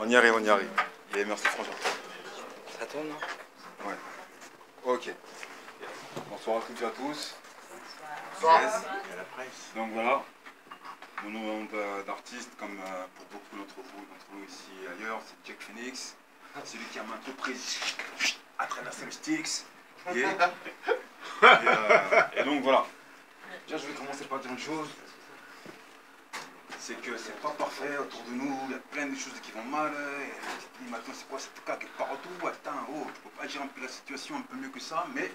On y arrive, on y arrive. Et merci Frangin. Ça tourne, non? Ouais. Ok. Bonsoir à toutes et à tous. Bonsoir. Yes. Donc voilà, mon nom d'artiste, comme pour beaucoup d'entre vous ici et ailleurs, c'est Jack Phoenix. Celui qui a maintes reprises à traverser le Styx. Et donc voilà. Déjà, je vais commencer par dire une chose. C'est que c'est pas parfait autour de nous, il y a plein de choses qui vont mal. Et maintenant, c'est quoi cette cague partout? Attends, oh, je peux pas gérer un peu la situation un peu mieux que ça, mais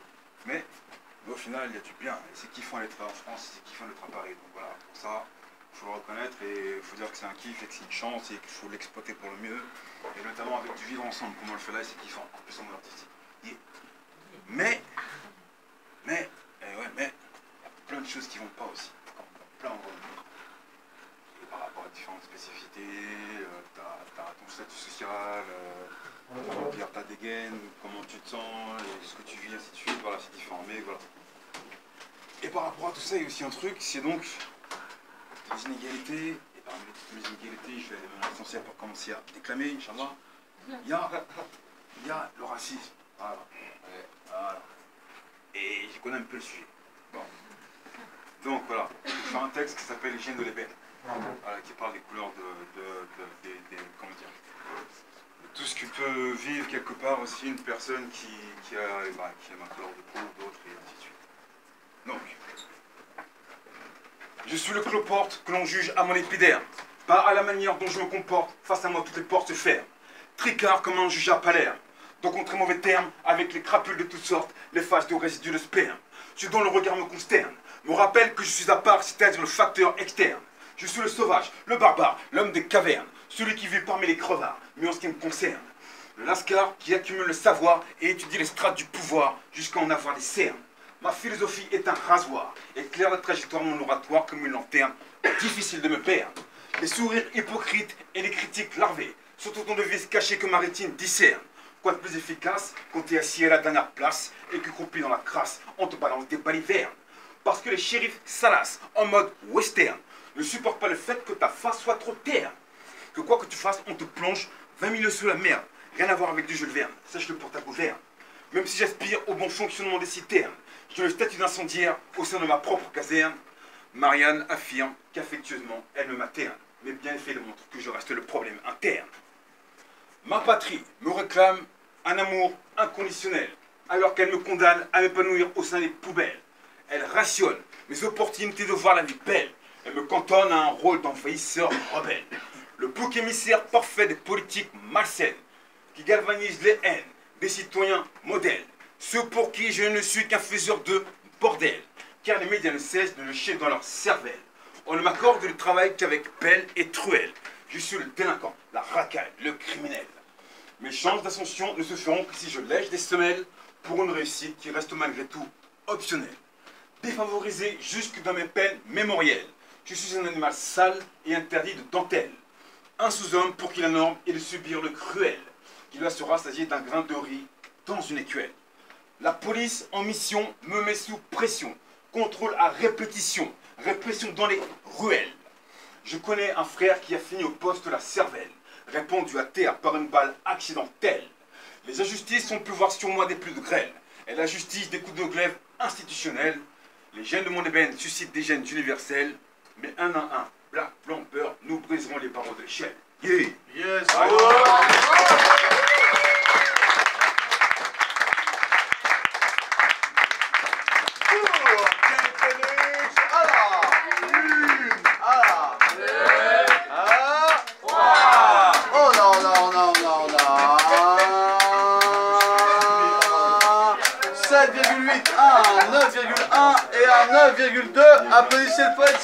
au final, il y a du bien. Et c'est kiffant d'être en France, c'est kiffant d'être à Paris. Donc voilà, pour ça, il faut le reconnaître et il faut dire que c'est un kiff et que c'est une chance et qu'il faut l'exploiter pour le mieux. Et notamment avec du vivre ensemble, comme on le fait là, c'est kiffant, en plus en mode artistique. Yeah. Mais, il y a plein de choses qui vont pas aussi. Plein de par rapport à différentes spécificités, t'as ton statut social, ta dégaine, comment tu te sens, et ce que tu vis, ainsi de suite, voilà, c'est différent, mais voilà. Et par rapport à tout ça, il y a aussi un truc, c'est donc les inégalités, et parmi toutes les inégalités, je vais aller dans l'essentiel pour commencer à déclamer, Inch'Allah, il y a le racisme, voilà. Voilà. Et je connais un peu le sujet. Bon. Donc voilà, je vais faire un texte qui s'appelle L'hygiène de l'ébène. Voilà, qui parle des couleurs comment dire, de tout ce qui peut vivre quelque part aussi une personne qui a ma couleur de peau, d'autres et ainsi de suite. Donc, je suis le cloporte que l'on juge à mon épiderme, pas à la manière dont je me comporte, face à moi toutes les portes se ferment. Tricard comme un juge à Palerme, donc en très mauvais termes, avec les crapules de toutes sortes, les faces de résidus de sperme. Ce dont le regard me consterne, me rappelle que je suis à part, c'est-à-dire le facteur externe. Je suis le sauvage, le barbare, l'homme des cavernes, celui qui vit parmi les crevards, mais en ce qui me concerne. Le lascar qui accumule le savoir et étudie les strates du pouvoir jusqu'à en avoir des cernes. Ma philosophie est un rasoir, éclaire la trajectoire mon oratoire comme une lanterne, difficile de me perdre. Les sourires hypocrites et les critiques larvées sont autant de vices cachés que ma rétine discerne. Quoi de plus efficace quand t'es assis à la dernière place et que croupi dans la crasse, on te balance des balivernes. Parce que les shérifs salaces en mode western ne supporte pas le fait que ta face soit trop terne. Que quoi que tu fasses, on te plonge 20 000 sous la merde. Rien à voir avec du Jules Verne, sache-le pour ta gouverne. Même si j'aspire au bon fonctionnement des citernes, j'ai le statut d'incendiaire au sein de ma propre caserne. Marianne affirme qu'affectueusement, elle me materne. Mes bienfaits démontrent que je reste le problème interne. Ma patrie me réclame un amour inconditionnel, alors qu'elle me condamne à m'épanouir au sein des poubelles. Elle rationne mes opportunités de voir la vie belle. Elle me cantonne à un rôle d'envahisseur rebelle. Le bouc émissaire parfait des politiques malsaines qui galvanisent les haines des citoyens modèles. Ceux pour qui je ne suis qu'un faiseur de bordel. Car les médias ne cessent de le chier dans leur cervelle. On ne m'accorde le travail qu'avec pelle et truelle. Je suis le délinquant, la racaille, le criminel. Mes chances d'ascension ne se feront que si je lèche des semelles pour une réussite qui reste malgré tout optionnelle. Défavorisé jusque dans mes peines mémorielles. Je suis un animal sale et interdit de dentelle. Un sous-homme pour qui la norme est de subir le cruel, qui doit se rassasier d'un grain de riz dans une écuelle. La police en mission me met sous pression, contrôle à répétition, répression dans les ruelles. Je connais un frère qui a fini au poste de la cervelle, répandu à terre par une balle accidentelle. Les injustices ont pu voir sur moi des pluies de grêle, et la justice des coups de glaive institutionnels. Les gènes de mon ébène suscitent des gènes universels, mais un à un, black, blanc, beurre, nous briserons les barreaux de l'échelle. Yeah! Yes! Oh non, non, non, non, non. 7,8, 1, 9,1 et un 9,2. Applaudissez le poète.